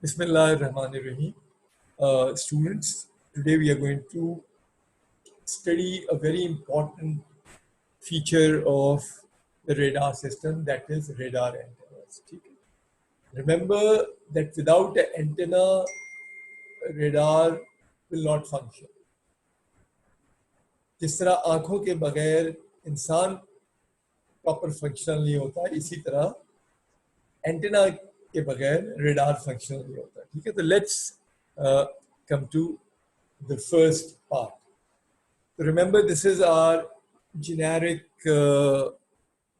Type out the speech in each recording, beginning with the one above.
Bismillahirrahmanirrahim. Students, today we are going to study a very important feature of the radar system, that is radar antennas. ठीक है? Remember that without an antenna, radar will not function. जिस तरह आंखों के बगैर इंसान proper functional नहीं होता, इसी तरह एंटेना के बगैर रेडार फंक्शनल नहीं होता. ठीक है, तो let's come to the first part. So remember, this is our generic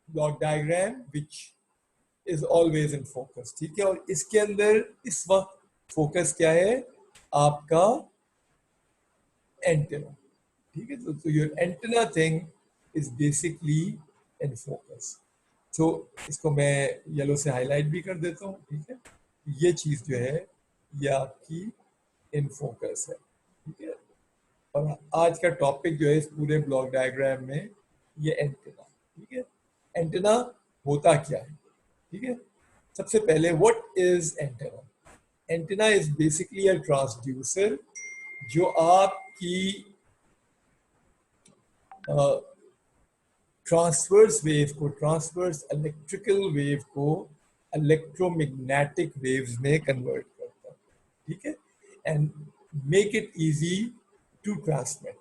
block diagram which is always in focus. ठीक है, और इसके अंदर इस वक्त फोकस क्या है? आपका एंटेना. ठीक है, तो your antenna thing is basically in focus. तो इसको मैं येलो से हाईलाइट भी कर देता हूँ. ठीक है, ये चीज जो है ये आपकी इन फोकस है. ठीक है, और आज का टॉपिक जो है इस पूरे ब्लॉक डायग्राम में ये एंटेना. ठीक है, एंटेना होता क्या है? ठीक है, सबसे पहले what is antenna? Antenna is basically a transducer जो आपकी ट्रांसवर्स वेव को, ट्रांसवर्स इलेक्ट्रिकल वेव को इलेक्ट्रोमैग्नेटिक वेव्स में कन्वर्ट करता है. ठीक है, and make it easy to transmit.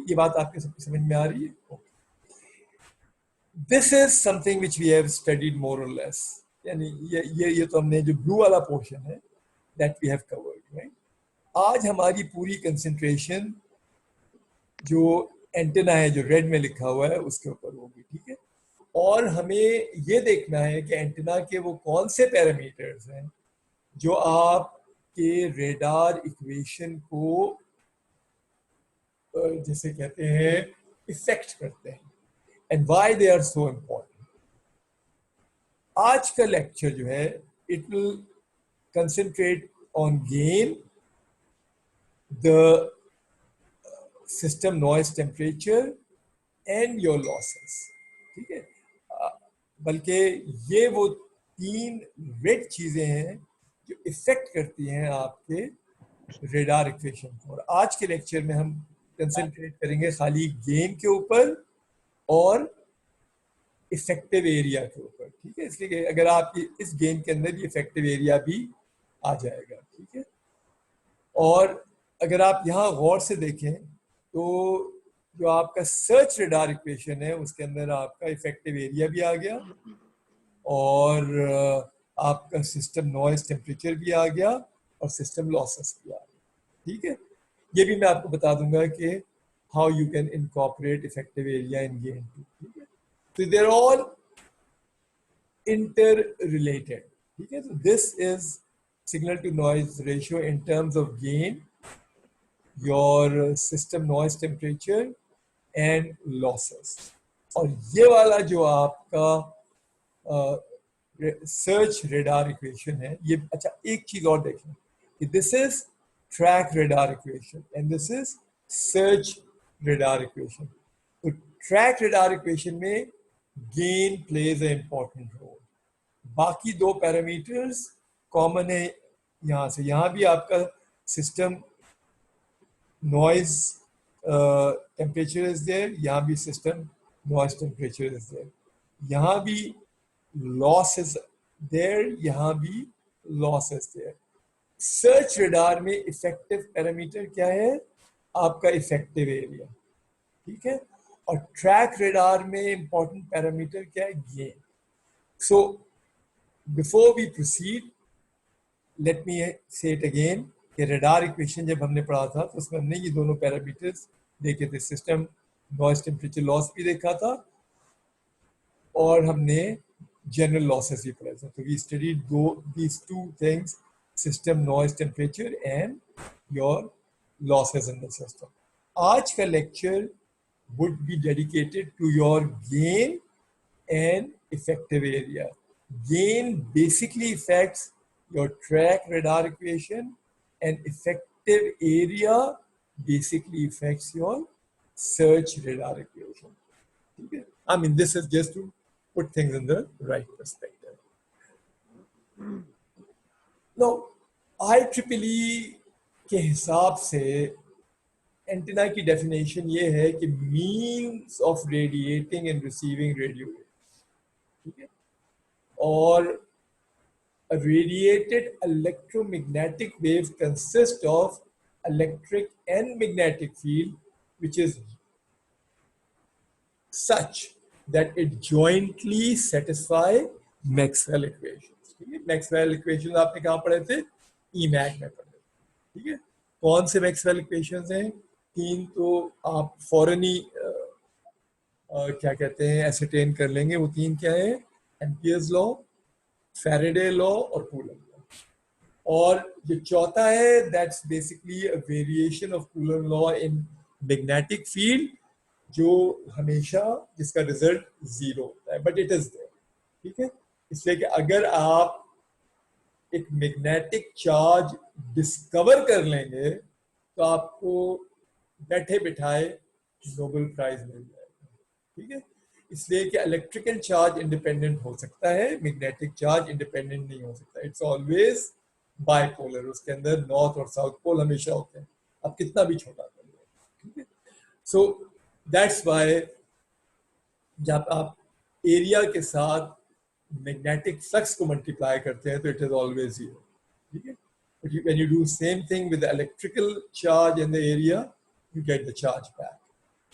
ये बात आपके सबकी समझ में आ रही है? This is something which we have studied more or less. यानी ये तो हमने जो ब्लू वाला पोर्शन है that we have covered, right. आज हमारी पूरी कंसंट्रेशन जो एंटेना है, जो रेड में लिखा हुआ है, उसके ऊपर होगी. ठीक है, और हमें ये देखना है कि एंटेना के वो कौन से पैरामीटर्स हैं जो आपके रेडार इक्वेशन को जैसे कहते हैं इफेक्ट करते हैं, and why they are so important. आज का लेक्चर जो है it will concentrate on gain, the system noise temperature and your losses. ठीक है, बल्कि ये वो तीन रेड चीजें हैं जो इफेक्ट करती हैं आपके रेडार इक्वेशन को. और आज के लेक्चर में हम कंसंट्रेट करेंगे खाली गेन के ऊपर और इफेक्टिव एरिया के ऊपर. ठीक है, इसलिए अगर आप इस गेन के अंदर भी इफेक्टिव एरिया भी आ जाएगा. ठीक है, और अगर आप यहाँ गौर से देखें तो जो आपका सर्च रेडार इक्वेशन है उसके अंदर आपका इफेक्टिव एरिया भी आ गया और आपका सिस्टम नॉइज टेम्परेचर भी आ गया और सिस्टम लॉसेस भी आ गया. ठीक है, ये भी मैं आपको बता दूंगा कि how you can incorporate effective area in gain. ठीक है, तो दे आर ऑल interrelated. ठीक है, so this is signal to noise ratio in terms of gain, your system noise temperature and losses. और ये वाला जो आपका सर्च रेडार इक्वेशन है, ये अच्छा एक चीज और देखें कि this is track radar equation and this is search radar equation. तो ट्रैक रेडार इक्वेशन में gain plays a important role. बाकी दो पैरामीटर्स कॉमन है. यहाँ से यहाँ भी आपका system noise temperature is there, यहाँ भी system noise temperature is there, यहाँ भी लॉस इज देयर, यहाँ भी loss is there. Search radar में इफेक्टिव पैरामीटर क्या है? आपका इफेक्टिव एरिया. ठीक है, और ट्रैक रेडार में इंपॉर्टेंट पैरामीटर क्या है? Gain. So before we proceed let me say it again कि रेडार इक्वेशन जब हमने पढ़ा था तो उसमें हमने ये दोनों पैरामीटर्स देखे थे. सिस्टम नॉइज टेम्परेचर लॉस भी देखा था और हमने जनरल लॉसेस भी पढ़ा था. तो we studied these two things, system noise temperature and your losses in the system. आज का lecture would be dedicated to your gain and effective area. Gain basically affects your track radar equation and effective area basically affects your search radar equation. Okay? I mean, this is just to put things in the right perspective. Now, IEEE के हिसाब से antenna की definition ये है कि means of radiating and receiving radio, ठीक है, और a radiated electromagnetic wave consists of electric and magnetic field which is such that it jointly satisfy Maxwell equations, ठीक है। Maxwell equations आपने कहाँ पढ़े थे? EMAC में पढ़े, ठीक है। कौन से Maxwell equations हैं? तीन तो आप फौरन ही क्या कहते हैं एसरटेन कर लेंगे। वो तीन क्या है? एम्पियर्स लॉ, फैराडे लॉ और कूलम लॉ। और जो चौथा है that's basically a variation of coulomb law in magnetic field, जो हमेशा जिसका रिजल्ट जीरो होता है, बट इट इज देयर, ठीक है। इसलिए कि अगर आप एक मैग्नेटिक चार्ज डिस्कवर कर लेंगे तो आपको बैठे बिठाए नोबेल प्राइज मिल जाएगा, ठीक है। इसलिए कि इलेक्ट्रिकल चार्ज इंडिपेंडेंट हो सकता है, मैग्नेटिक चार्ज इंडिपेंडेंट नहीं हो सकता। इट्स ऑलवेज बाइपोलर, उसके अंदर नॉर्थ और साउथ पोल हमेशा होते हैं, आप कितना भी छोटा कर लो, ठीक है। सो दैट्स व्हाई जब आप एरिया के साथ मैग्नेटिक फ्लक्स को मल्टीप्लाई करते हैं तो इट इज ऑलवेज जीरो, ठीक है। But when you do same thing with the electrical charge in the area, you get the charge back.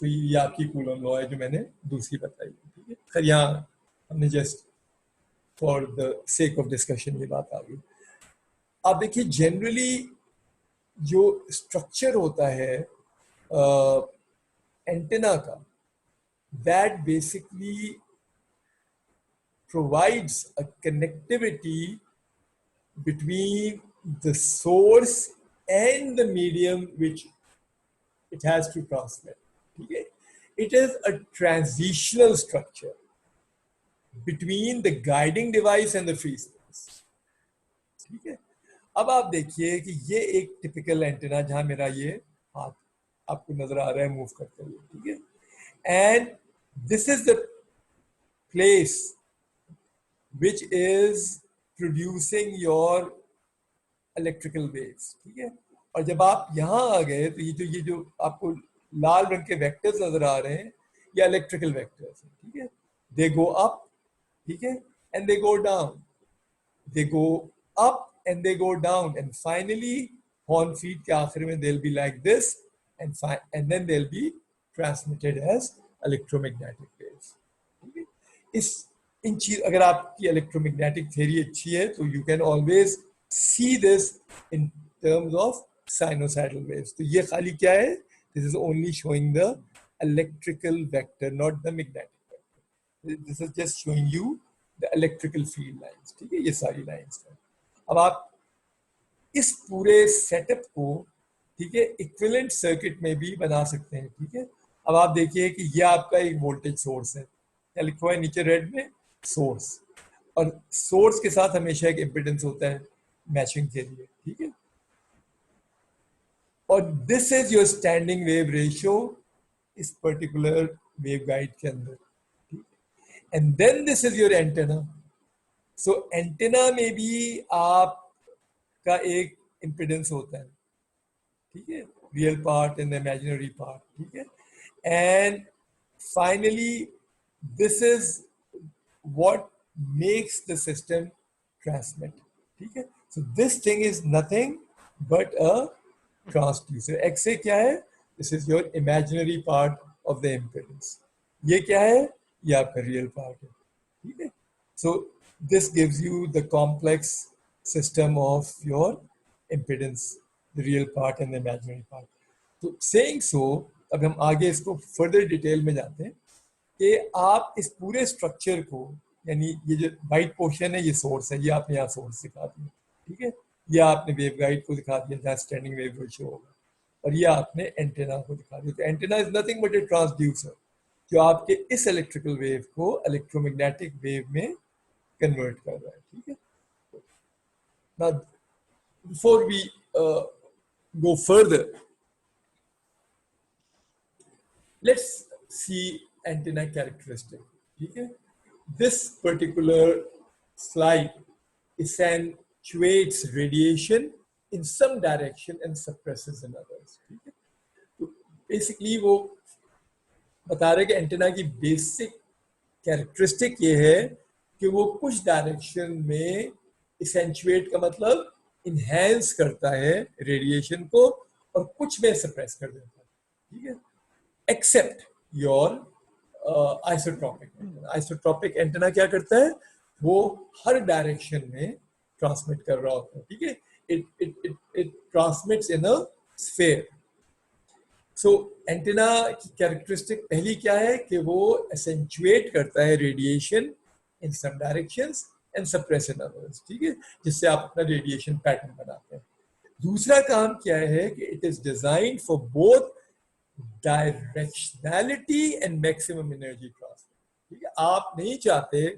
तो ये आपकी कूलम लॉ है जो मैंने दूसरी बताई, ठीक है। खैर यहाँ हमने just for the sake of discussion ये बात आ गई। आप देखिए जनरली जो स्ट्रक्चर होता है एंटेना का, that basically provides a connectivity between the source and the medium which it has to transmit, okay? It is a transitional structure between the guiding device and the free space, ठीक है। अब आप देखिए कि ये एक typical antenna, जहां मेरा ये हाथ आपको नजर आ रहा है मूव करते हुए, ठीक है। And this is the place which is producing your electrical waves, ठीक है। और जब आप यहाँ आ गए तो ये जो आपको लाल रंग के वेक्टर्स नजर आ रहे हैं, ये इलेक्ट्रिकल वेक्टर्स हैं, ठीक है। दे गो अप, ठीक है, and they go down, they go up and they go down, and finally horn feet के आखिर में they'll be like this, and then they'll be transmitted as electromagnetic waves, ठीक है। इन चीज अगर आपकी इलेक्ट्रोमैग्नेटिक थ्योरी अच्छी है तो you can always see this in terms of sinusoidal waves. तो ये खाली क्या है? This is only showing the electrical vector, not the magnetic vector. This is just showing you the electrical field lines, ठीक है। ये सारी लाइंस हैं। अब आप इस पूरे सेटअप को, ठीक है, इक्विवेलेंट सर्किट में भी बना सकते हैं, ठीक है। अब आप देखिए कि ये आपका एक वोल्टेज सोर्स है, क्या लिखा हुआ है नीचे रेड में? सोर्स। और सोर्स के साथ हमेशा एक इम्पीडेंस होता है मैचिंग के लिए, ठीक है। और this is your standing wave ratio इस पर्टिकुलर वेव गाइड के अंदर, ठीक है। And then this is your antenna. So antenna में भी आपका एक इम्पीडेंस होता है, ठीक है, real part and imaginary part, ठीक है। And finally this is what makes the system transmit, ठीक है। so this thing is nothing but a transducer। XA क्या है? this is your imaginary part of the impedance। ये क्या है? ये आपका real part है, ठीक है। so this gives you the complex system of your impedance, the real part and the imaginary part। तो saying so, अब हम आगे इसको further डिटेल में जाते हैं कि आप इस पूरे स्ट्रक्चर को, यानी ये जो वाइट पोर्शन है ये सोर्स है, ये आपने यहाँ सोर्स दिखा दिया, ठीक है। ये आपने वेव गाइड को दिखा दिया जहाँ स्टैंडिंग वेव रेशियो होगा, और ये आपने एंटेना को दिखा दिया। तो antenna is nothing but A transducer जो आपके इस इलेक्ट्रिकल वेव को इलेक्ट्रोमैग्नेटिक वेव में कन्वर्ट कर रहा है, ठीक है। Now, before we go further, let's see antenna characteristic, ठीक है। This particular slide accentuates radiation in some direction and suppresses in others. ठीक है, तो बेसिकली वो बता रहे कि एंटेना की बेसिक कैरेक्टरिस्टिक ये है कि वो कुछ डायरेक्शन में इसेंचुएट का मतलब इनहेंस करता है रेडिएशन को और कुछ में सप्रेस कर देता है, ठीक है, एक्सेप्ट योर आइसोट्रॉपिक एंटेना क्या करता है, वो हर डायरेक्शन में ट्रांसमिट कर रहा होता है, ठीक है, it transmits in a sphere. So antenna की कैरेक्टरिस्टिक पहली क्या है कि वो एसेंचुएट करता है radiation in some directions and suppress in others, ठीक है, जिससे आप अपना रेडिएशन पैटर्न बनाते हैं. दूसरा काम क्या है कि it is design for both directionality and maximum energy transfer, ठीक है. आप नहीं चाहते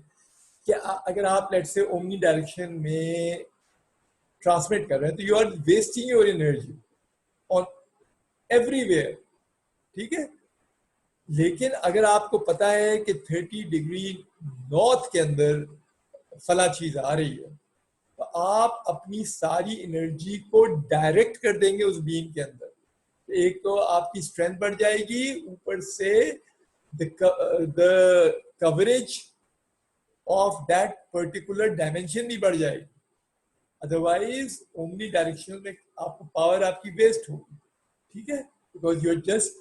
कि अगर आप लेट से ओमनी डायरेक्शन में ट्रांसमिट कर रहे हैं तो you are wasting your energy on everywhere, ठीक है. लेकिन अगर आपको पता है कि 30 डिग्री नॉर्थ के अंदर फला चीज आ रही है तो आप अपनी सारी एनर्जी को डायरेक्ट कर देंगे उस बीम के अंदर. एक तो आपकी स्ट्रेंथ बढ़ जाएगी, ऊपर से the coverage of that particular dimension भी बढ़ जाएगी. अदरवाइज ओमनी डायरेक्शन में आपको पावर आपकी वेस्ट होगी, ठीक है, because you are just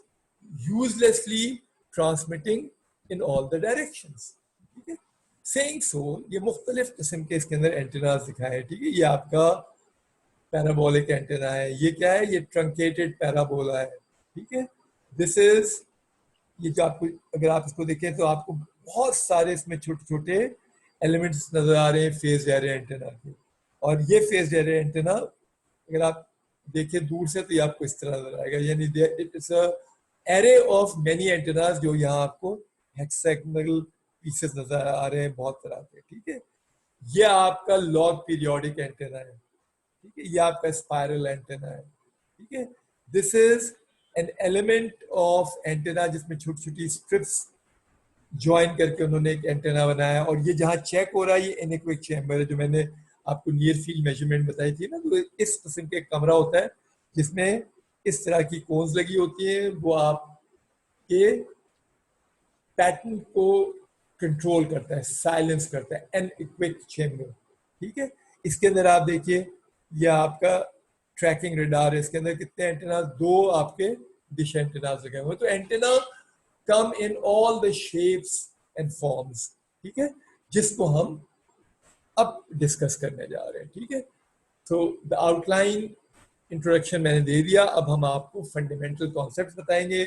uselessly transmitting in all the directions, ठीक है. सेइंग सो ये मुख्तलिफ किस्म के इसके अंदर एंटेनास दिखाए हैं, ठीक है. ये आपका पैराबोलिक एंटेना है, ये क्या है, ये ट्रंकेटेड पैराबोला है, ठीक है. दिस इज, ये जो आपको अगर आप इसको देखें तो आपको बहुत सारे इसमें छोटे छोटे एलिमेंट्स नजर आ रहे हैं फेज एरे एंटेना के. और ये फेज एरे एंटेना अगर आप देखें दूर से तो ये आपको इस तरह नजर आएगा, यानी it is a array of many antennas जो यहाँ आपको हेक्सागोनल पीसेस नजर आ रहे हैं बहुत तरह के, ठीक है. ये आपका लॉग पीरियोडिक एंटेना है, ठीक है. ये आपका स्पाइरल एंटेना है, ठीक है. This is an element of antenna जिसमें छोटी छोटी स्ट्रिप्स ज्वाइन करके उन्होंने एक एंटेना बनाया. और ये जहाँ चेक हो रहा है ये एनेकोइक चैम्बर है जो मैंने आपको नियर फील्ड मेजरमेंट बताई थी ना. तो इस किस्म के कमरा होता है जिसमें इस तरह की कोन्स लगी होती है, वो आपके पैटर्न को कंट्रोल करता है, साइलेंस करता है, एनेकोइक चैम्बर, ठीक है. इसके अंदर आप देखिए ये आपका ट्रैकिंग रडार है, इसके अंदर कितने एंटेना, 2 आपके डिश एंटेना लगे हुए. तो antenna come in all the shapes and forms, ठीक है, जिसको हम अब डिस्कस करने जा रहे हैं, ठीक है. तो द आउटलाइन इंट्रोडक्शन मैंने दे दिया. अब हम आपको फंडामेंटल कॉन्सेप्ट्स बताएंगे,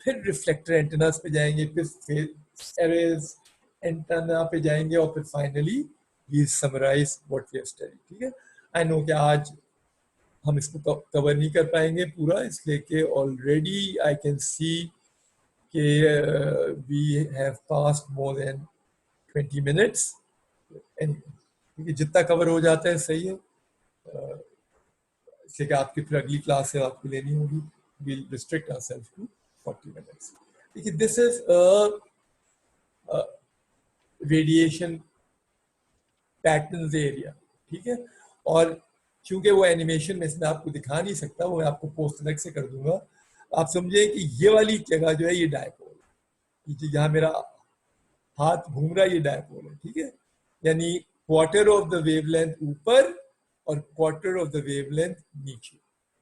फिर रिफ्लेक्टर एंटेनास पे जाएंगे, फिर फेज एरेज एंटेना पे जाएंगे और फिर finally we summarise what we have studied, ठीक है. आई नो कि आज हम इसको कवर नहीं कर पाएंगे पूरा, इसलिए कि ऑलरेडी आई कैन सी कि we have passed more than 20 minutes. क्योंकि जितना कवर हो जाता है सही है, इसलिए कि आपकी फिर अगली क्लास से आपको लेनी होगी. we'll restrict ourselves to 40 minutes. देखिए this is radiation patterns area, ठीक है. और क्योंकि वो एनिमेशन में इसमें आपको दिखा नहीं सकता, वो मैं आपको पोस्ट अलग से कर दूंगा. आप समझे कि ये वाली जगह जो है ये डायपोल, ये जहाँ मेरा हाथ घूम रहा है ये डायपोल है, ठीक है. यानी क्वार्टर ऑफ द वेवलेंथ ऊपर और क्वार्टर ऑफ द वेवलेंथ नीचे,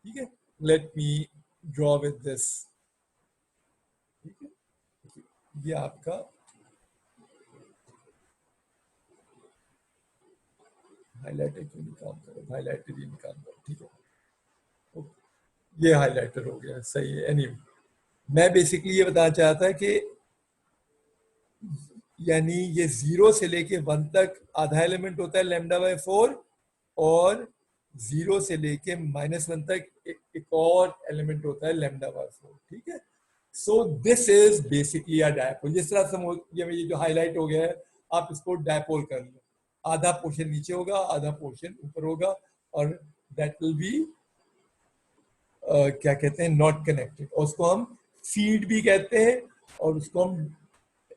ठीक है. Let me draw with this, ठीक है. ये आपका हाइलाइटर क्यों नहीं काम कर रहा, हाइलाइटर ही नहीं काम कर रहा, ठीक है. ये हाइलाइटर हो गया, सही है. एनीवे मैं बेसिकली ये बताना चाहता कि यानी ये 0 से लेके 1 तक आधा एलिमेंट होता है λ/4 और 0 से लेके -1 तक एक और एलिमेंट होता है λ/4, ठीक है. So this is basically a dipole. जिस तरह से ये जो हाईलाइट हो गया है आप इसको डायपोल कर लो, आधा पोर्शन नीचे होगा आधा पोर्शन ऊपर होगा और दैट विल बी क्या कहते हैं नॉट कनेक्टेड, और उसको हम फीड भी कहते हैं. और उसको हम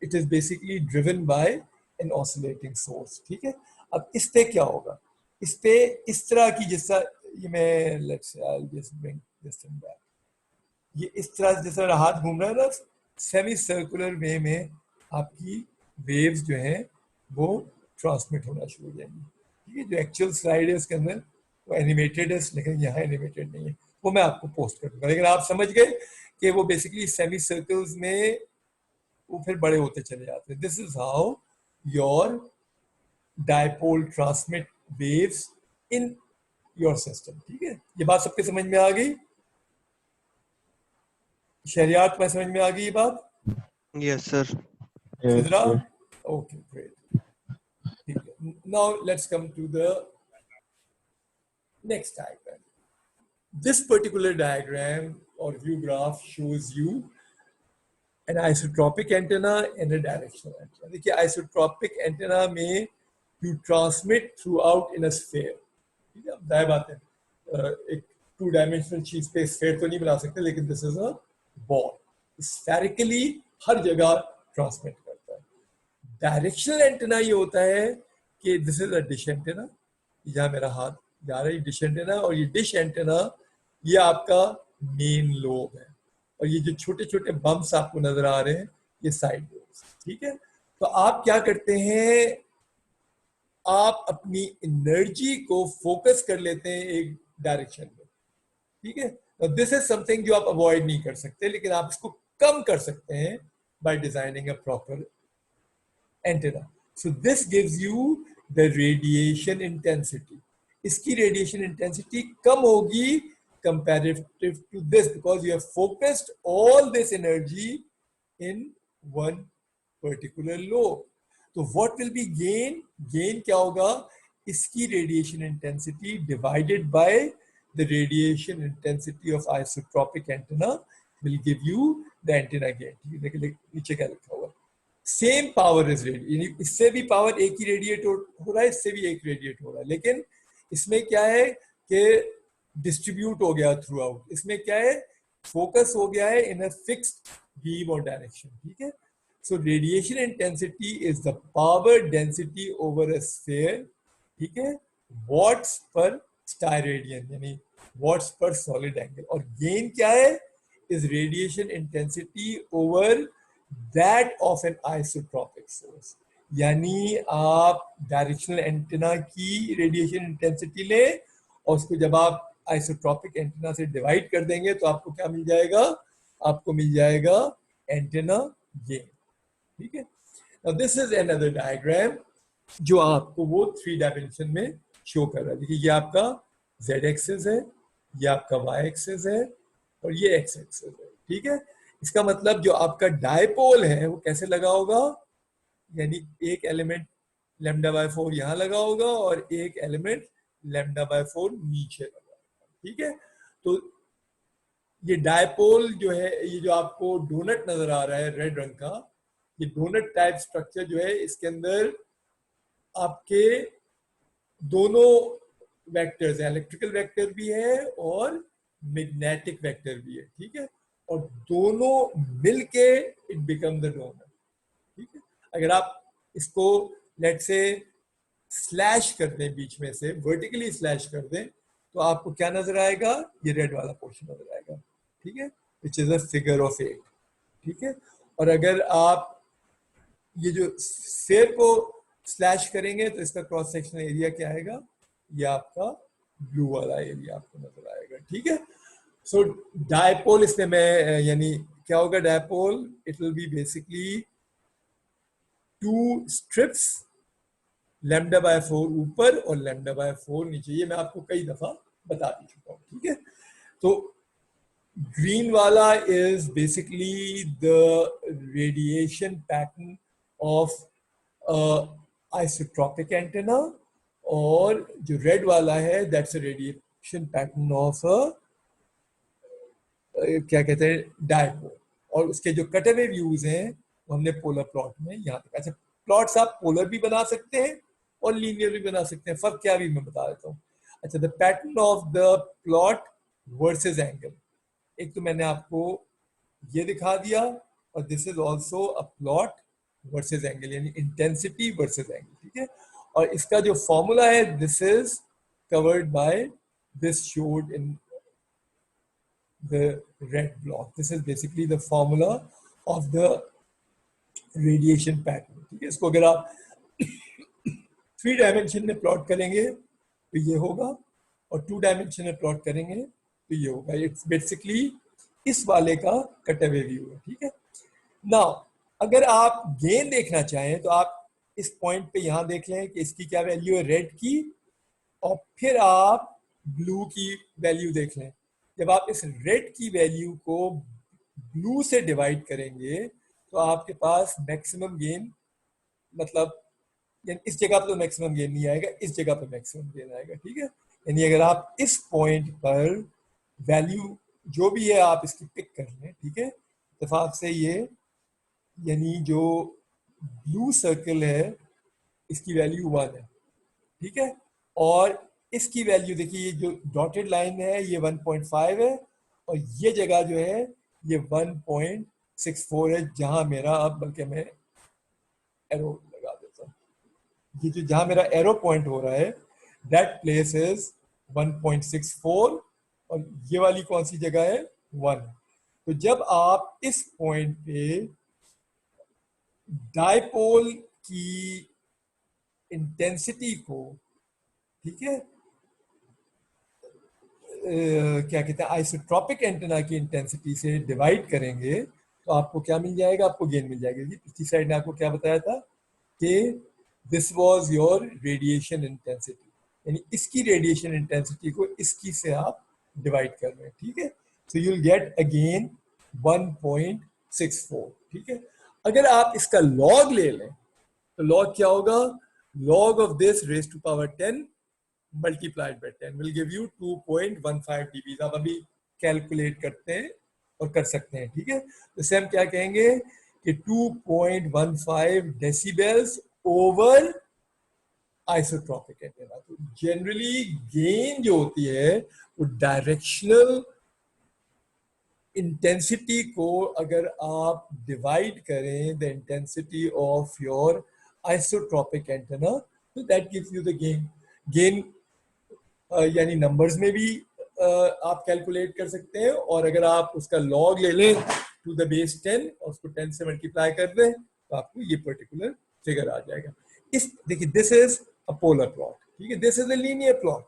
it is basically driven by an oscillating source, ठीक है. अब इस पे क्या होगा, इस पे इस तरह की जैसा ये मैं let's I just bring this thing back, ये इस तरह जैसा मेरा हाथ घूम रहा है ना, सेमी सर्कुलर वे में आपकी वेव्स जो हैं वो ट्रांसमिट होना शुरू हो जाएंगी। ठीक है, जो एक्चुअल स्लाइड है उसके अंदर वो एनिमेटेड है, लेकिन यहाँ एनिमेटेड नहीं है, वो मैं आपको पोस्ट कर दूंगा। लेकिन आप समझ गए कि वो बेसिकली सेमी सर्कल्स में वो फिर बड़े होते चले जाते हैं। This is how your dipole transmit waves in your system. ठीक है, ये बात सबके समझ में आ गई? शहरियार तुम्हें समझ में आ गई ये बात? Yes, sir. Yes, Sidra? sir. Okay, great. ठीक है, now let's come to the next diagram. This particular diagram or view graph shows you an isotropic antenna and a directional antenna. देखिए isotropic antenna में you transmit throughout in a sphere. ठीक है, जाहिर बात है एक टू डायमेंशनल चीज पे स्फेयर तो नहीं बना सकते, लेकिन this is a ball, spherically हर जगह ट्रांसमिट करता है। डायरेक्शनल एंटेना ये होता है कि this is a dish antenna, यहाँ मेरा हाथ जा रहा है, डिश एंटेना, और ये डिश एंटेना ये आपका मेन लोब है, और ये जो छोटे छोटे बम्प्स आपको नजर आ रहे हैं ये साइड लोब्स। ठीक है, तो आप क्या करते हैं, आप अपनी एनर्जी को फोकस कर लेते हैं एक डायरेक्शन में। ठीक है, दिस इज समथिंग जो आप अवॉइड नहीं कर सकते, लेकिन आप इसको कम कर सकते हैं by designing a proper antenna. So this gives you the radiation intensity. इसकी रेडिएशन इंटेंसिटी कम होगी comparative to this, because you have focused all this energy in one particular lobe. तो what will be gain, gain क्या होगा, इसकी radiation intensity divided by the radiation intensity of isotropic antenna will give you the antenna gain. देखिए नीचे क्या लिखा हुआ, same power is radiate, इससे भी पावर एक ही रेडिएट हो रहा है, इससे भी एक रेडिएट हो रहा है, लेकिन इसमें क्या है कि डिस्ट्रीब्यूट हो गया थ्रू आउट, इसमें क्या है फोकस हो गया है इन अ फिक्स्ड बीम और डायरेक्शन। ठीक है, so radiation intensity is the power density over a sphere, ठीक है, watts per styradian, यानी watts per solid angle, और gain क्या है, is radiation intensity over that of an isotropic source। यानी आप डायरेक्शनल एंटेना की रेडिएशन इंटेंसिटी ले और उसको जब आप आइसोट्रोपिक एंटेना से डिवाइड कर देंगे तो आपको क्या मिल जाएगा, आपको मिल जाएगा एंटेना गेन। ठीक है, now this is another diagram जो आपको वो 3 डायमेंशन में शो कर रहा है। देखिए ये आपका z एक्सिस है, ये आपका y एक्सिस है, और ये x एक्सिस है। ठीक है, इसका मतलब जो आपका डायपोल है वो कैसे लगा होगा, यानी एक एलिमेंट λ/4 यहाँ लगा होगा और एक एलिमेंट λ/4 नीचे लगा होगा। ठीक है, तो ये डायपोल जो है, ये जो आपको डोनट नजर आ रहा है रेड रंग का, ये डोनट टाइप स्ट्रक्चर जो है, इसके अंदर आपके दोनों वेक्टर्स हैं, इलेक्ट्रिकल वेक्टर भी है और मैग्नेटिक वेक्टर भी है। ठीक है, और दोनों मिलके इट बिकम द डोनट। ठीक है, अगर आप इसको लेट से स्लैश कर दें, बीच में से वर्टिकली स्लैश कर दें, तो आपको क्या नजर आएगा, ये रेड वाला पोर्शन नजर आएगा। ठीक है, which is a figure of 8। ठीक है, और अगर आप ये जो स्फीयर को स्लैश करेंगे तो इसका क्रॉस सेक्शनल एरिया क्या आएगा, ये आपका ब्लू वाला एरिया आपको नजर आएगा। ठीक है, सो डायपोल, इसमें मैं यानी क्या होगा dipole, it will be basically 2 strips λ/4 ऊपर और λ/4 नीचे, ये मैं आपको कई दफा बता भी चुका हूँ। ठीक है, तो green वाला is basically the radiation pattern of isotropic antenna, और जो red वाला है that's a radiation pattern of क्या कहते हैं डायपोल, और उसके जो कटे हुए व्यूज हैं वो हमने पोलर प्लॉट में यहाँ तक। अच्छा, प्लॉट्स आप पोलर भी बना सकते हैं और लीनियर भी बना सकते हैं, फर्क क्या भी मैं बता देता हूँ। अच्छा, the pattern of the plot versus angle, एक तो मैंने आपको ये दिखा दिया, और this is also a plot versus angle, यानी इंटेंसिटी वर्सेस एंगल। ठीक है, और इसका जो फॉर्मूला है this is covered by this showed in the red block. This is basically the formula of the radiation pattern. ठीक है, इसको अगर आप 3 डायमेंशन में प्लॉट करेंगे तो ये होगा, और 2 डायमेंशन में प्लॉट करेंगे तो ये होगा. इट्स बेसिकली इस वाले का कट अवे व्यू है. ठीक है, नाउ अगर आप गेन देखना चाहें तो आप इस पॉइंट पे यहां देख लें कि इसकी क्या वैल्यू है रेड की, और फिर आप ब्लू की वैल्यू देख लें. जब आप इस रेड की वैल्यू को ब्लू से डिवाइड करेंगे तो आपके पास मैक्सिमम गेन, मतलब इस जगह पर तो मैक्सिमम गेन नहीं आएगा, इस जगह पर मैक्सिमम गेन आएगा. ठीक है, यानी अगर आप इस पॉइंट पर वैल्यू जो भी है आप इसकी पिक कर लें. ठीक है, इत्तेफाक से ये यानी जो ब्लू सर्कल है इसकी वैल्यू 1 है. ठीक है, और इसकी वैल्यू देखिए, ये जो डॉटेड लाइन है ये 1.5 है, और ये जगह जो है ये 1.64 है, जहां मेरा, अब बल्कि मैं एरो लगा देता हूं, ये जो जहां मेरा एरो पॉइंट हो रहा है दैट प्लेस इज 1.64, और ये वाली कौन सी जगह है 1. तो जब आप इस पॉइंट पे डायपोल की इंटेंसिटी को, ठीक है, क्या कहते हैं, आइसोट्रॉपिक एंटेना की इंटेंसिटी से डिवाइड करेंगे तो आपको क्या मिल जाएगा, आपको गेन मिल जाएगा. जी पिछली साइड ने आपको क्या बताया था कि this was your radiation intensity, यानी इसकी रेडिएशन इंटेंसिटी को इसकी से आप डिवाइड कर रहे हैं. ठीक है, so you will get again 1.64. ठीक है, अगर आप इसका लॉग ले लें तो लॉग क्या होगा, log of this raised to power 10 multiplied by 10 will give you 2.15 dB. आप अभी कैलकुलेट करते हैं और कर सकते हैं. ठीक है, तो इसे हम क्या कहेंगे कि 2.15 डेसिबल्स ओवर आइसोट्रॉपिक एंटेना. तो जनरली गेन जो होती है वो डायरेक्शनल इंटेंसिटी को अगर आप डिवाइड करें the intensity of your isotropic antenna, तो that gives you the gain. Gain यानी नंबर्स में भी आप कैलकुलेट कर सकते हैं, और अगर आप उसका लॉग ले लें टू द बेस 10 और उसको 10 से मल्टीप्लाई कर दें तो आपको ये पर्टिकुलर फिगर आ जाएगा. इस देखिए, this is a polar plot. ठीक है, this is a linear plot.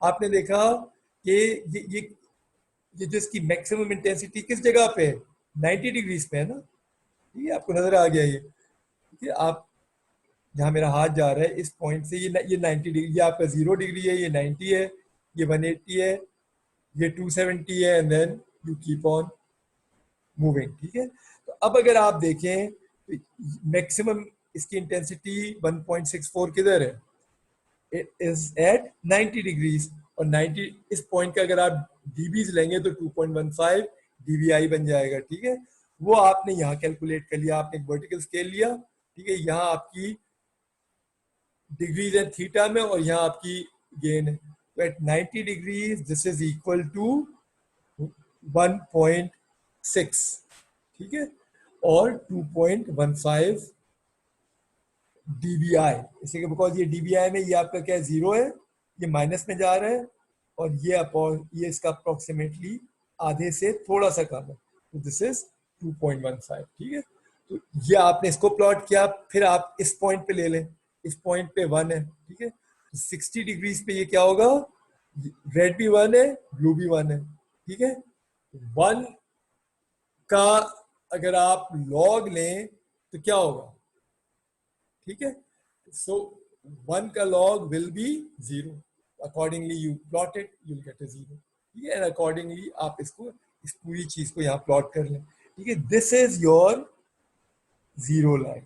आपने देखा कि ये जो इसकी मैक्सिमम इंटेंसिटी किस जगह पे है, 90 डिग्रीज पे है ना. ठीक है, आपको नजर आ गया ये. ठीक है, आप जहां मेरा हाथ जा रहा है इस पॉइंट से ये 90 डिग्री, ये आपका 0 डिग्री है, ये 90 है, ये 180 है, ये 270 है, and then you keep on moving. ठीक है, तो अब अगर आप देखें तो मैक्सिमम इसकी इंटेंसिटी 1.64 किधर है, इट इज एट 90 डिग्रीज, और 90 इस पॉइंट का अगर आप डीबीज लेंगे तो 2.15 डीवीआई बन जाएगा. ठीक है, वो आपने यहाँ कैलकुलेट कर लिया, आपने एक वर्टिकल स्केल लिया. ठीक है, यहाँ आपकी डिग्रीज है थीटा में, और यहाँ आपकी गेन है. तो at 90 degrees this is equal to 1.6. ठीक है, और 2.15 dBi, इसलिए बिकॉज ये dBi में ये आपका क्या है, 0 है, ये माइनस में जा रहा है, और ये इसका अप्रोक्सीमेटली आधे से थोड़ा सा कम है, तो दिस इज 2.15. ठीक है, तो ये आपने इसको प्लॉट किया, फिर आप इस पॉइंट पे ले लें, इस पॉइंट पे 1 है. ठीक है, 60 डिग्रीज पे ये क्या होगा, रेड भी 1 है, ब्लू भी 1 है. ठीक है, 1 का अगर आप लॉग लें तो क्या होगा. ठीक है, सो 1 का log will be 0. Accordingly you plot it, you will get a 0. ठीक है, एंड अकॉर्डिंगली आप इसको, इस पूरी चीज को यहाँ प्लॉट कर लें. ठीक है, दिस इज योर 0 लाइन.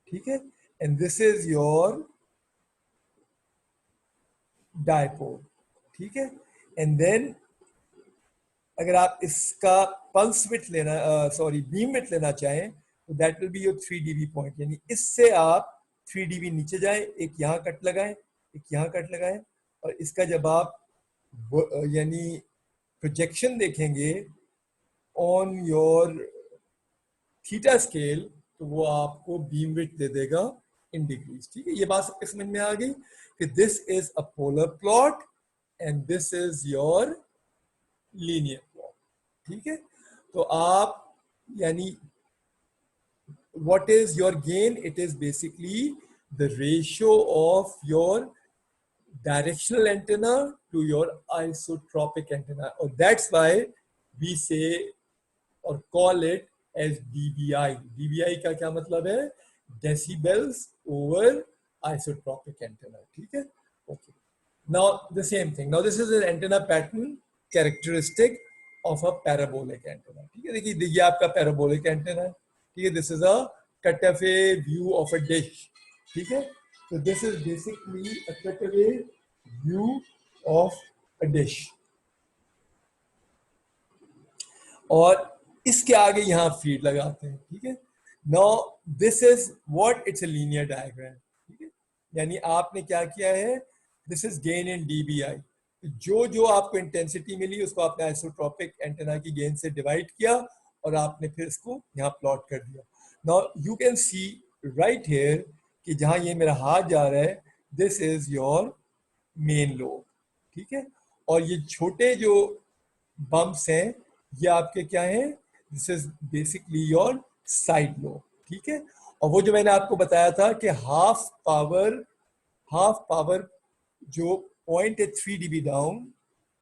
ठीक है, and this is your dipole. ठीक है, एंड देन अगर आप इसका पल्स विड्थ लेना, बीम विड्थ लेना चाहें तो that will be your 3 dB point. यानी इससे आप 3 dB नीचे जाएं, एक यहाँ कट लगाएं, एक यहाँ कट लगाएं, और इसका जब आप यानी प्रोजेक्शन देखेंगे ऑन योर थीटा स्केल तो वो आपको बीम विड्थ दे देगा इन डिग्रीज. ठीक है, ये बात सबके समझ में आ गई कि this is a polar plot and this is your linear plot. ठीक है, तो आप यानी what is your gain? It is basically the ratio of your directional antenna to your isotropic antenna, or that's why we say or call it as dBi. dBi का क्या मतलब है? Decibels over isotropic antenna. ठीक है, okay. Now the same thing. Now this is an antenna pattern characteristic of a parabolic antenna. ठीक है, देखिए ये आपका parabolic antenna है. ठीक है, this is a cutaway view of a dish. ठीक है, so this is basically a cutaway view of a dish. और इसके आगे यहाँ फीड लगाते हैं. ठीक है, now this is what, it's a linear diagram. ठीक है, यानी आपने क्या किया है, this is gain in DBI. जो जो आपको इंटेंसिटी मिली उसको आपने आइसोट्रोपिक एंटेना की गेन से डिवाइड किया और आपने फिर इसको यहाँ प्लॉट कर दिया. Now you can see right here कि जहाँ ये मेरा हाथ जा रहा है, this is your main lobe. ठीक है, और ये छोटे जो बम्प्स हैं ये आपके क्या हैं, this is basically your side lobe. ठीक है, और वो जो मैंने आपको बताया था कि हाफ पावर जो पॉइंट है 3 dB down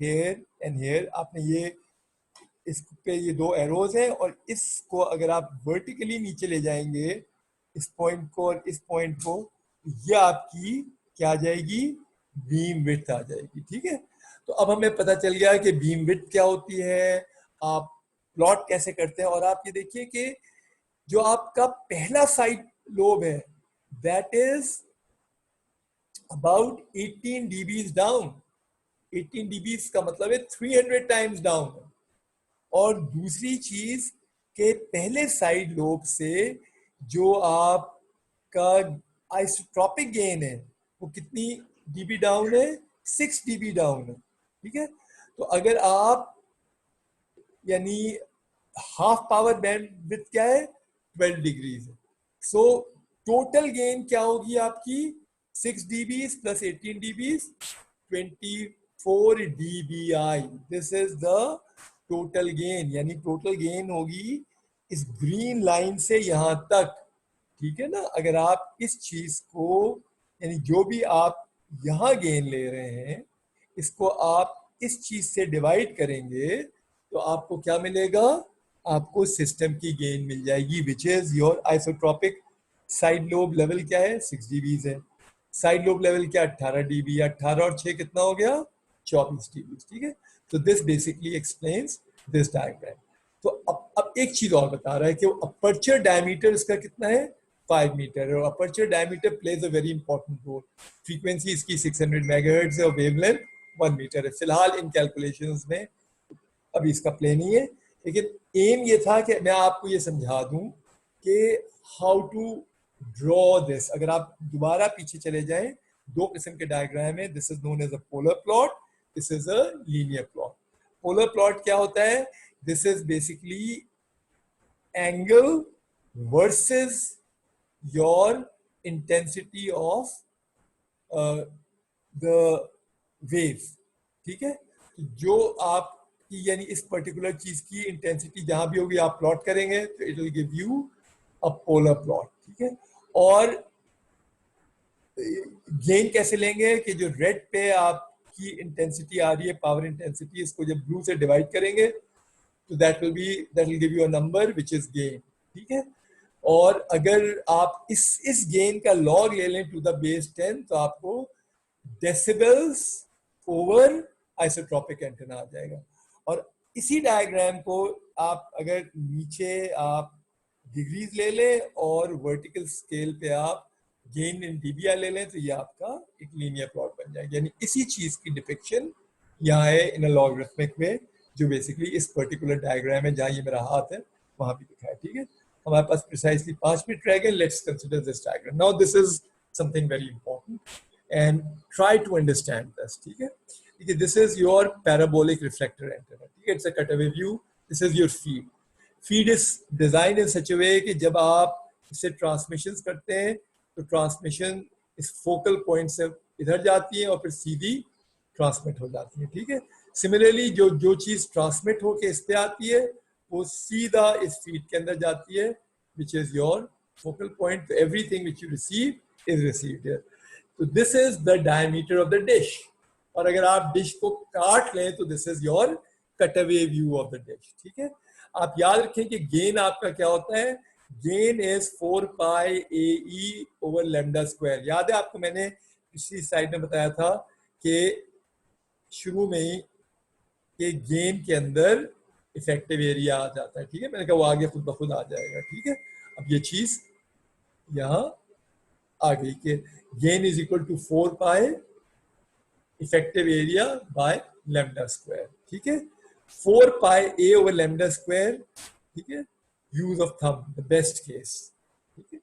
here and here, आपने ये इस पे ये दो एरोज हैं और इसको अगर आप वर्टिकली नीचे ले जाएंगे इस पॉइंट को और इस पॉइंट को, ये आपकी क्या आ जाएगी, बीम विड्थ आ जाएगी. ठीक है, तो अब हमें पता चल गया कि बीम विड्थ क्या होती है, आप प्लॉट कैसे करते हैं. और आप ये देखिए कि जो आपका पहला साइड लोब है that is about 18 dB down. 18 dB का मतलब है 300 टाइम्स डाउन. और दूसरी चीज के पहले साइड लोब से जो आपका आइसोट्रोपिक गेन है वो कितनी dB डाउन है, 6 dB डाउन है. ठीक है, तो अगर आप यानी हाफ पावर बैंड विड्थ क्या है, 12 डिग्रीज है. सो टोटल गेन क्या होगी आपकी, 6 dB plus 18 dB, 24 dBi. This is the total gain. यानी टोटल गेन होगी इस ग्रीन लाइन से यहां तक. ठीक है ना, अगर आप इस चीज को यानी जो भी आप यहां गेन ले रहे हैं इसको आप इस चीज से डिवाइड करेंगे तो आपको क्या मिलेगा, आपको सिस्टम की गेन मिल जाएगी विच is your isotropic. Side lobe level क्या है, 6 dB है. साइड लोब लेवल क्या, 18 dB. 18 और 6 कितना हो गया, 24 dB. ठीक है, तो this basically explains this diagram. तो अब एक चीज और बता रहा है कि अपर्चर डायमीटर इसका कितना है, 5 मीटर. और aperture diameter plays a very important role. Frequency इसकी 600 मेगाहर्ट्ज है और वेवलेंथ 1 मीटर है. फिलहाल इन कैलकुलेशंस में अभी इसका प्ले नहीं है, लेकिन एम ये था कि मैं आपको ये समझा दूं कि हाउ टू ड्रॉ दिस. अगर आप दोबारा पीछे चले जाएं, दो किस्म के डायग्राम है. This is known as a polar plot, this is a linear plot. Polar plot क्या होता है, this is basically angle versus your intensity of the wave. ठीक है, जो आप यानी इस पर्टिकुलर चीज की इंटेंसिटी जहां भी होगी आप प्लॉट करेंगे तो it will give you a polar plot. ठीक है, और गेन कैसे लेंगे कि जो रेड पे आपकी इंटेंसिटी आ रही है, पावर इंटेंसिटी, इसको जब ब्लू से डिवाइड करेंगे तो that will give you a number which is gain. ठीक है, और अगर आप इस गेन का लॉग ले लें टू द बेस 10 तो आपको डेसिबल्स ओवर आइसोट्रोपिक एंटेना आ जाएगा. और इसी डायग्राम को आप अगर नीचे आप डिग्रीज ले लें और वर्टिकल स्केल पे आप गेन इन डीबीआई ले लें तो ये आपका एक लीनियर प्लॉट बन जाएगा. यानी इसी चीज की डिपिक्शन यहाँ है इन अ लॉगरिथमिक वे, जो बेसिकली इस पर्टिकुलर डायग्राम है जहाँ ये मेरा हाथ है वहां भी दिखा है. ठीक है, हमारे पास प्रिसाइसली 5 मिनट रह गए. Let's consider this diagram. Now this is something very important and try to understand this. ठीक है, this is your parabolic reflector antenna. It's a cutaway view. This is your feed. Feed is designed in such a way कि जब आप इससे transmissions करते हैं तो transmission इस फोकल पॉइंट से इधर जाती है और फिर सीधी ट्रांसमिट हो जाती है, ठीक है। सिमिलरली जो चीज ट्रांसमिट होके इस पे आती है वो सीधा इस फीड के अंदर जाती है, which is your focal point. Everything which you receive is received here. तो this is the diameter of the dish. और अगर आप डिश को काट लें तो this is your cutaway view of the dish, ठीक है। आप याद रखें कि गेन आपका क्या होता है, gain is 4 pi A E over lambda square. याद है आपको, मैंने पिछली स्लाइड में बताया था कि शुरू में ही कि गेन के अंदर इफेक्टिव एरिया आ जाता है, ठीक है। मैंने कहा वो आगे खुद ब खुद आ जाएगा, ठीक है। अब ये चीज यहाँ आ गई कि gain is equal to 4 pi effective area by lambda square, ठीक है। 4 pi A over lambda square, ठीक है, use of thumb, the best case, ठीक है।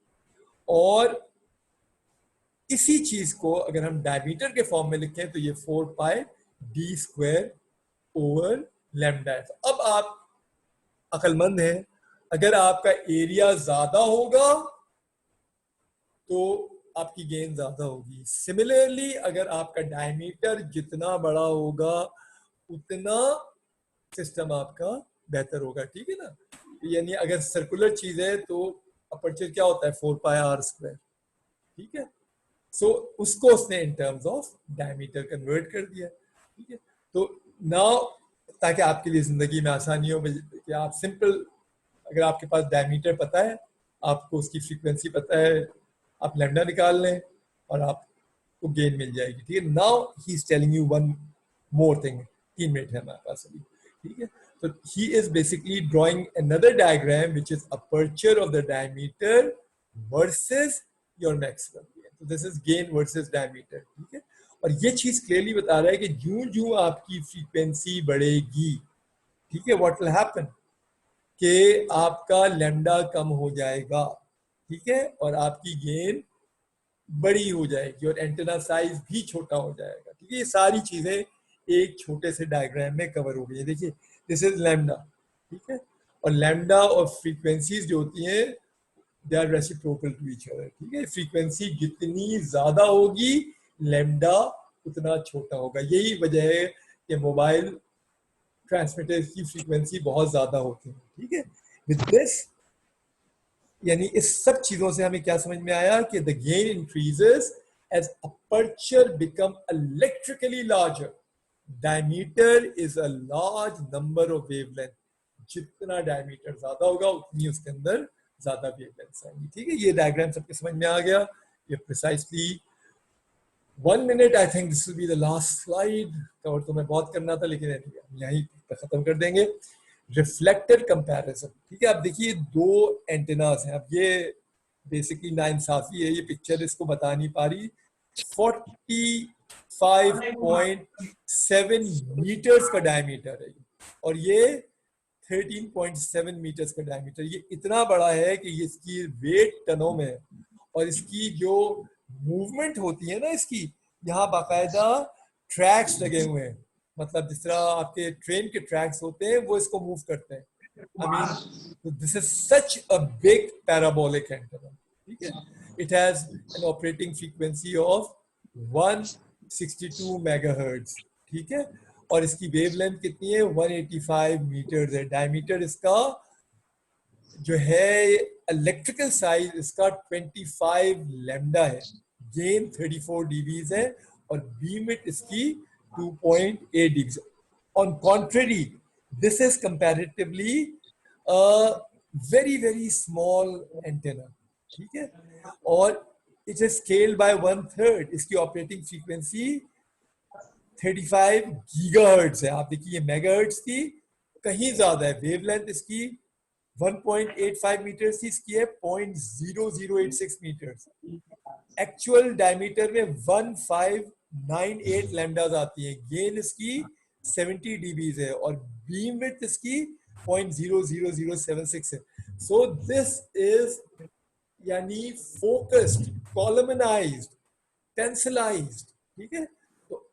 और इसी चीज को अगर हम डायमीटर के फॉर्म में लिखें तो ये 4 पाई डी स्क्वायर ओवर लैम्डा है। तो अब आप अक्लमंद हैं, अगर आपका एरिया ज्यादा होगा तो आपकी गेन ज्यादा होगी। सिमिलरली अगर आपका डायमीटर जितना बड़ा होगा उतना सिस्टम आपका बेहतर होगा, ठीक है ना। यानी अगर सर्कुलर चीज है तो अपर्चर क्या होता है, 4 पाई आर स्क्वायर, ठीक है। सो उसको उसने in terms of diameter convert कर दिया, ठीक है। तो नाउ ताकि आपके लिए जिंदगी में आसानी हो कि आप सिंपल, अगर आपके पास डायमीटर पता है, आपको उसकी फ्रीक्वेंसी पता है, आप लैम्डा निकाल लें और आपको गेन मिल जाएगी, ठीक है। Now he is telling you one more thing. 3 minute है हमारे पास अभी, ठीक है। तो he is basically drawing another diagram which is aperture of the diameter versus your maximum. तो this is gain versus diameter, ठीक है। और ये चीज क्लियरली बता रहा है कि जो आपकी फ्रीक्वेंसी बढ़ेगी, ठीक है, व्हाट विल हैपन कि आपका लैम्डा कम हो जाएगा, ठीक है, और आपकी गेन बड़ी हो जाएगी और एंटेना साइज भी छोटा हो जाएगा, ठीक है। ये सारी चीजें एक छोटे से डायग्राम में कवर हो गई है। देखिए दिस इज लैम्डा, ठीक है, और लैम्डा और फ्रीक्वेंसीज जो होती हैं they are reciprocal to each other, ठीक है। फ्रीक्वेंसी जितनी ज्यादा होगी लैम्डा उतना छोटा होगा। यही वजह है कि मोबाइल ट्रांसमीटर की फ्रीक्वेंसी बहुत ज्यादा होती है, ठीक है। विद दिस यानी इस सब चीजों से हमें क्या समझ में आया कि the gain increases as aperture become electrically larger. Diameter is a large number of wavelength. जितना डायमीटर ज्यादा होगा उतनी उसके अंदर ज्यादा वेवलेंथ आएंगी, ठीक है। ये डायग्राम सबके समझ में आ गया। ये precisely 1 minute, I think this will be the last slide. Cover तो मैं बहुत करना था लेकिन यहीं खत्म कर देंगे। रिफ्लेक्टेड कंपैरिजन, ठीक है। अब देखिए 2 एंटेनास हैं। अब ये बेसिकली नाइंसाफी है, ये पिक्चर इसको बता नहीं पा रही। 45.7 मीटर्स का डायमीटर है और ये 13.7 मीटर्स का डायमीटर। ये इतना बड़ा है कि इसकी वेट टनों में है और इसकी जो मूवमेंट होती है ना, इसकी यहाँ बाकायदा ट्रैक्स लगे हुए हैं। मतलब जिस तरह आपके ट्रेन के ट्रैक्स होते हैं वो इसको मूव करते हैं। I mean this is such a big parabolic antenna, ठीक है। It has an operating frequency of 162 megahertz, ठीक है, और इसकी वेवलेंथ कितनी है, 185 मीटर्स है। डायमीटर इसका जो है इलेक्ट्रिकल साइज इसका 25 लैम्डा है। गेन 34 डीबीज है और बीमिट इसकी 2.8 dB। On contrary, this is comparatively a very small antenna, ठीक है, और it is scaled by 1/3। इसकी ऑपरेटिंग फ्रीक्वेंसी 35 गीगाहर्ट्ज है। आप देखिए मेगाहर्ट्ज थी, कहीं ज्यादा है। वेवलेंथ इसकी 1.85 मीटर थी, इसकी है 0.0086 मीटर। एक्चुअल डायमीटर में 1598 लैम्डास आती है। गेन इसकी 70 डीबीज है और बीम विड्थ इसकी 0.00076 है। सो दिस इज यानी फोकस्ड, कॉलमनाइज्ड, टेंसलाइज्ड, ठीक है। तो